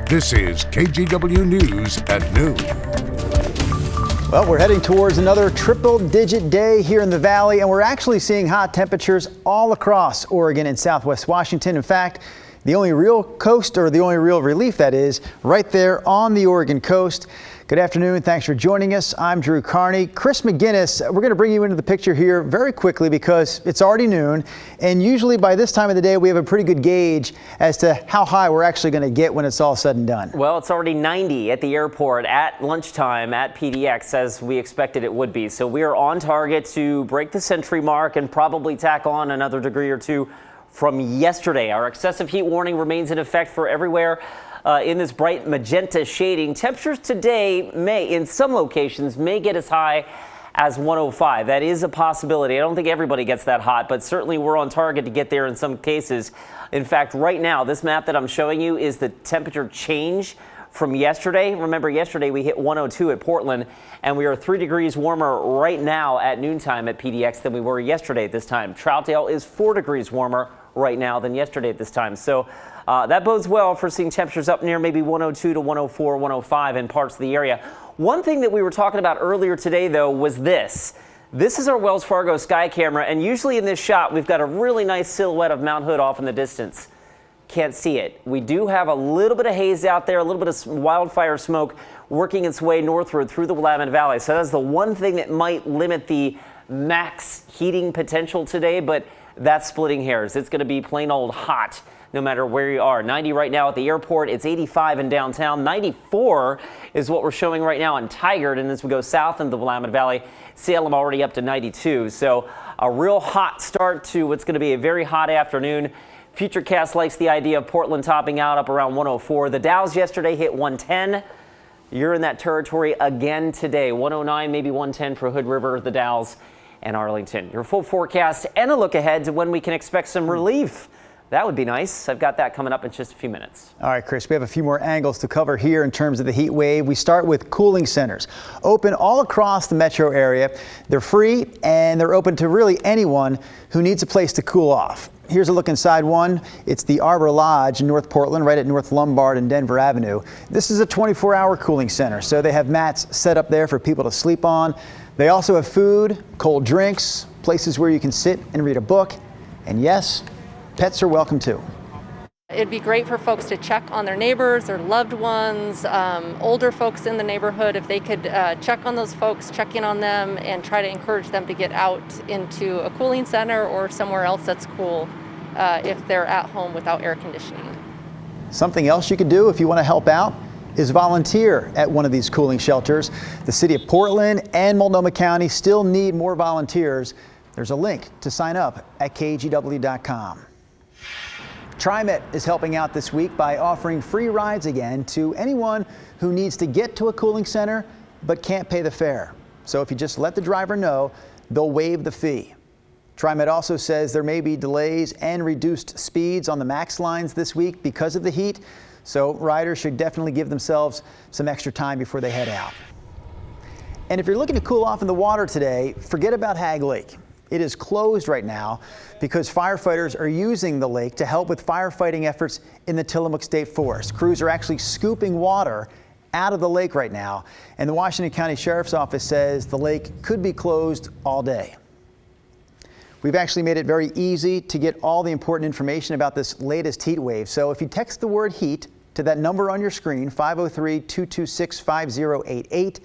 This is KGW News at noon. Well, we're heading towards another triple-digit day here in the Valley, and we're actually seeing hot temperatures all across Oregon and Southwest Washington. In fact, the only real coast, or the only real relief, that is, right there on the Oregon coast. Good afternoon. Thanks for joining us. I'm Drew Carney. Chris McGinnis, we're going to bring you into the picture here very quickly because it's already noon, and usually by this time of the day we have a pretty good gauge as to how high we're actually going to get when it's all said and done. Well, it's already 90 at the airport at lunchtime at PDX, as we expected it would be. So we are on target to break the century mark and probably tack on another degree or two from yesterday. Our excessive heat warning remains in effect for everywhere in this bright magenta shading. Temperatures today in some locations, may get as high as 105. That is a possibility. I don't think everybody gets that hot, but certainly we're on target to get there in some cases. In fact, right now, this map that I'm showing you is the temperature change from yesterday. Remember, yesterday we hit 102 at Portland, and we are 3 degrees warmer right now at noontime at PDX than we were yesterday at this time. Troutdale is 4 degrees warmer right now than yesterday at this time. So that bodes well for seeing temperatures up near maybe 102 to 104, 105 in parts of the area. One thing that we were talking about earlier today, though, was this. This is our Wells Fargo sky camera, and usually in this shot, we've got a really nice silhouette of Mount Hood off in the distance. Can't see it. We do have a little bit of haze out there, a little bit of wildfire smoke working its way northward through the Willamette Valley. So that's the one thing that might limit the max heating potential today, but that's splitting hairs. It's going to be plain old hot no matter where you are. 90 right now at the airport. It's 85 in downtown. 94 is what we're showing right now in Tigard. And as we go south into the Willamette Valley, Salem already up to 92. So a real hot start to what's going to be a very hot afternoon. Futurecast likes the idea of Portland topping out up around 104. The Dows yesterday hit 110. You're in that territory again today. 109, maybe 110 for Hood River, the Dalles, and Arlington. Your full forecast and a look ahead to when we can expect some relief. That would be nice. I've got that coming up in just a few minutes. All right, Chris, we have a few more angles to cover here in terms of the heat wave. We start with cooling centers. Open all across the metro area. They're free and they're open to really anyone who needs a place to cool off. Here's a look inside one. It's the Arbor Lodge in North Portland, right at North Lombard and Denver Avenue. This is a 24-hour cooling center, so they have mats set up there for people to sleep on. They also have food, cold drinks, places where you can sit and read a book, and yes, pets are welcome too. It'd be great for folks to check on their neighbors, their loved ones, older folks in the neighborhood. If they could check on those folks, check in on them, and try to encourage them to get out into a cooling center or somewhere else that's cool if they're at home without air conditioning. Something else you could do if you want to help out is volunteer at one of these cooling shelters. The city of Portland and Multnomah County still need more volunteers. There's a link to sign up at KGW.com. TriMet is helping out this week by offering free rides again to anyone who needs to get to a cooling center but can't pay the fare. So if you just let the driver know, they'll waive the fee. TriMet also says there may be delays and reduced speeds on the MAX lines this week because of the heat, so riders should definitely give themselves some extra time before they head out. And if you're looking to cool off in the water today, forget about Hag Lake. It is closed right now because firefighters are using the lake to help with firefighting efforts in the Tillamook State Forest. Crews are actually scooping water out of the lake right now, and the Washington County Sheriff's Office says the lake could be closed all day. We've actually made it very easy to get all the important information about this latest heat wave. So if you text the word heat to that number on your screen, 503-226-5088,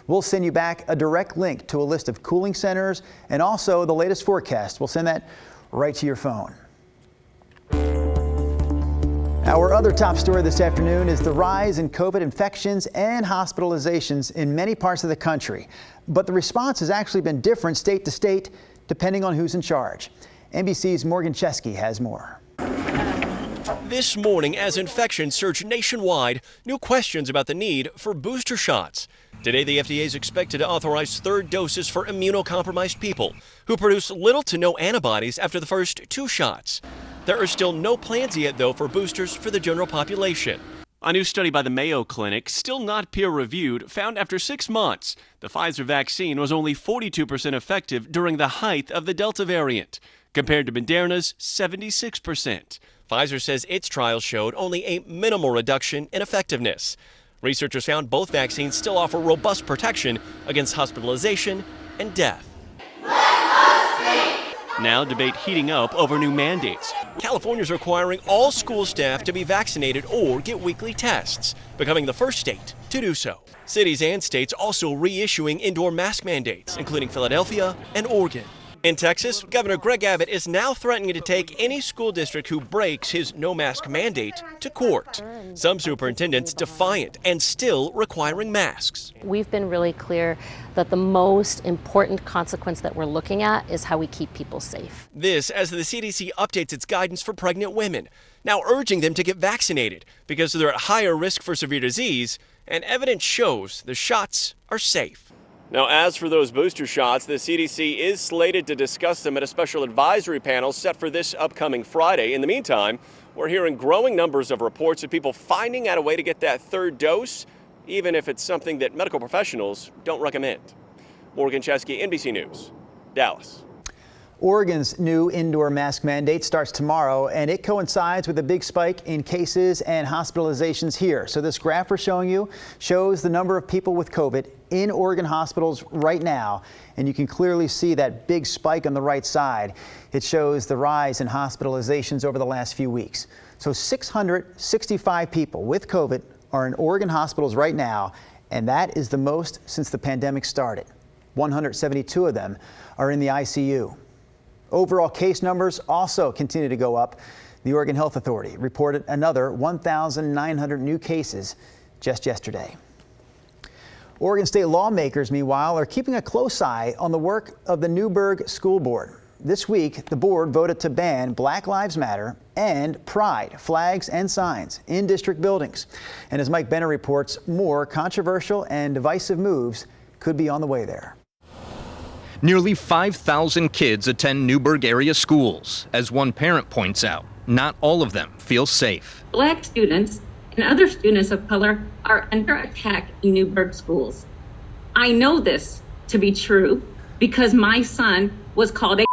we'll send you back a direct link to a list of cooling centers and also the latest forecast. We'll send that right to your phone. Our other top story this afternoon is the rise in COVID infections and hospitalizations in many parts of the country. But the response has actually been different state to state, depending on who's in charge. NBC's Morgan Chesky has more. This morning, as infections surge nationwide, new questions about the need for booster shots. Today, the FDA is expected to authorize third doses for immunocompromised people who produce little to no antibodies after the first 2 shots. There are still no plans yet, though, for boosters for the general population. A new study by the Mayo Clinic, still not peer-reviewed, found after 6 months the Pfizer vaccine was only 42% effective during the height of the Delta variant, compared to Moderna's 76%. Pfizer says its trials showed only a minimal reduction in effectiveness. Researchers found both vaccines still offer robust protection against hospitalization and death. Now debate heating up over new mandates. California is requiring all school staff to be vaccinated or get weekly tests, becoming the first state to do so. Cities and states also reissuing indoor mask mandates, including Philadelphia and Oregon. In Texas, Governor Greg Abbott is now threatening to take any school district who breaks his no mask mandate to court. Some superintendents defiant and still requiring masks. We've been really clear that the most important consequence that we're looking at is how we keep people safe. This as the CDC updates its guidance for pregnant women, now urging them to get vaccinated because they're at higher risk for severe disease, and evidence shows the shots are safe. Now, as for those booster shots, the CDC is slated to discuss them at a special advisory panel set for this upcoming Friday. In the meantime, we're hearing growing numbers of reports of people finding out a way to get that third dose, even if it's something that medical professionals don't recommend. Morgan Chesky, NBC News, Dallas. Oregon's new indoor mask mandate starts tomorrow, and it coincides with a big spike in cases and hospitalizations here. So this graph we're showing you shows the number of people with COVID in Oregon hospitals right now, and you can clearly see that big spike on the right side. It shows the rise in hospitalizations over the last few weeks. So 665 people with COVID are in Oregon hospitals right now, and that is the most since the pandemic started. 172 of them are in the ICU. Overall case numbers also continue to go up. The Oregon Health Authority reported another 1,900 new cases just yesterday. Oregon state lawmakers, meanwhile, are keeping a close eye on the work of the Newburgh School Board. This week, the board voted to ban Black Lives Matter and pride flags and signs in district buildings. And as Mike Benner reports, more controversial and divisive moves could be on the way there. Nearly 5,000 kids attend Newburgh area schools. As one parent points out, not all of them feel safe. Black students and other students of color are under attack in Newburgh schools. I know this to be true because my son was called a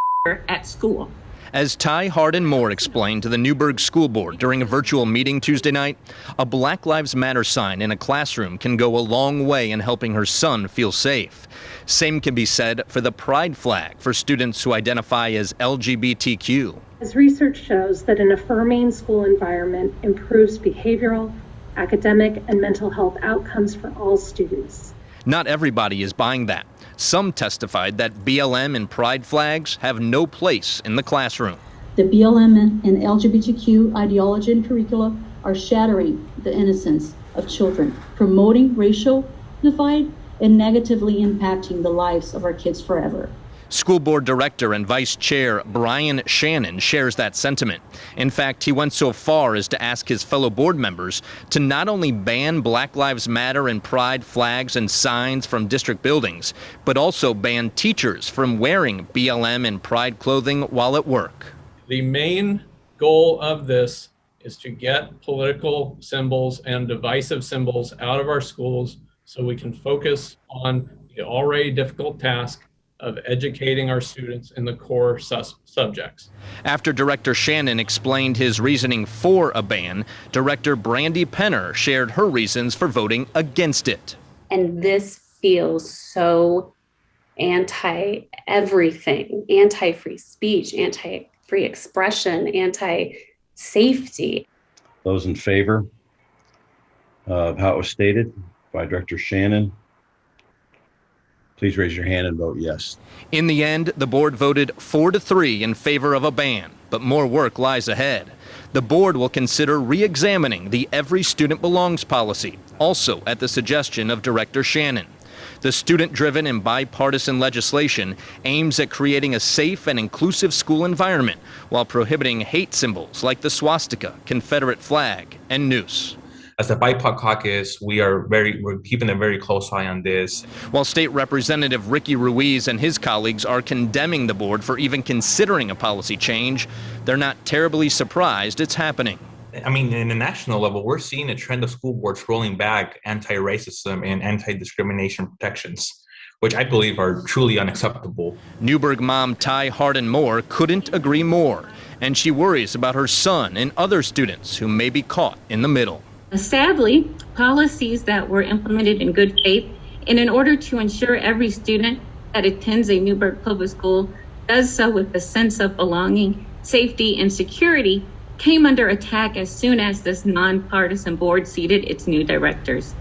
at school. As Ty Hardin Moore explained to the Newburgh School Board during a virtual meeting Tuesday night, a Black Lives Matter sign in a classroom can go a long way in helping her son feel safe. Same can be said for the pride flag for students who identify as LGBTQ. As research shows that an affirming school environment improves behavioral, academic, and mental health outcomes for all students. Not everybody is buying that. Some testified that BLM and pride flags have no place in the classroom. The BLM and LGBTQ ideology and curricula are shattering the innocence of children, promoting racial divide, and negatively impacting the lives of our kids forever. School Board Director and Vice Chair Brian Shannon shares that sentiment. In fact, he went so far as to ask his fellow board members to not only ban Black Lives Matter and pride flags and signs from district buildings, but also ban teachers from wearing BLM and pride clothing while at work. The main goal of this is to get political symbols and divisive symbols out of our schools so we can focus on the already difficult task of educating our students in the core subjects. After Director Shannon explained his reasoning for a ban, Director Brandy Penner shared her reasons for voting against it. And this feels so anti-everything, anti-free speech, anti-free expression, anti-safety. Those in favor of how it was stated by Director Shannon, please raise your hand and vote yes. In the end, the board voted 4-3 in favor of a ban, but more work lies ahead. The board will consider re-examining the Every Student Belongs policy, also at the suggestion of Director Shannon. The student-driven and bipartisan legislation aims at creating a safe and inclusive school environment while prohibiting hate symbols like the swastika, Confederate flag, and noose. As a BIPOC caucus, we're keeping a very close eye on this. While State Representative Ricky Ruiz and his colleagues are condemning the board for even considering a policy change, they're not terribly surprised it's happening. I mean, in a national level, we're seeing a trend of school boards rolling back anti-racism and anti-discrimination protections, which I believe are truly unacceptable. Newburgh mom Ty Hardin Moore couldn't agree more. And she worries about her son and other students who may be caught in the middle. Sadly, policies that were implemented in good faith and in order to ensure every student that attends a Newburgh public school does so with a sense of belonging, safety, and security came under attack as soon as this nonpartisan board seated its new directors.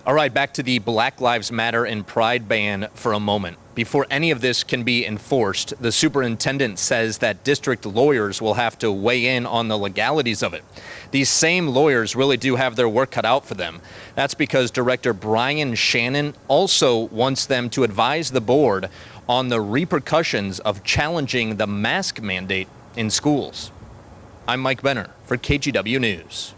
All right, back to the Black Lives Matter and Pride ban for a moment. Before any of this can be enforced, the superintendent says that district lawyers will have to weigh in on the legalities of it. These same lawyers really do have their work cut out for them. That's because Director Brian Shannon also wants them to advise the board on the repercussions of challenging the mask mandate in schools. I'm Mike Benner for KGW News.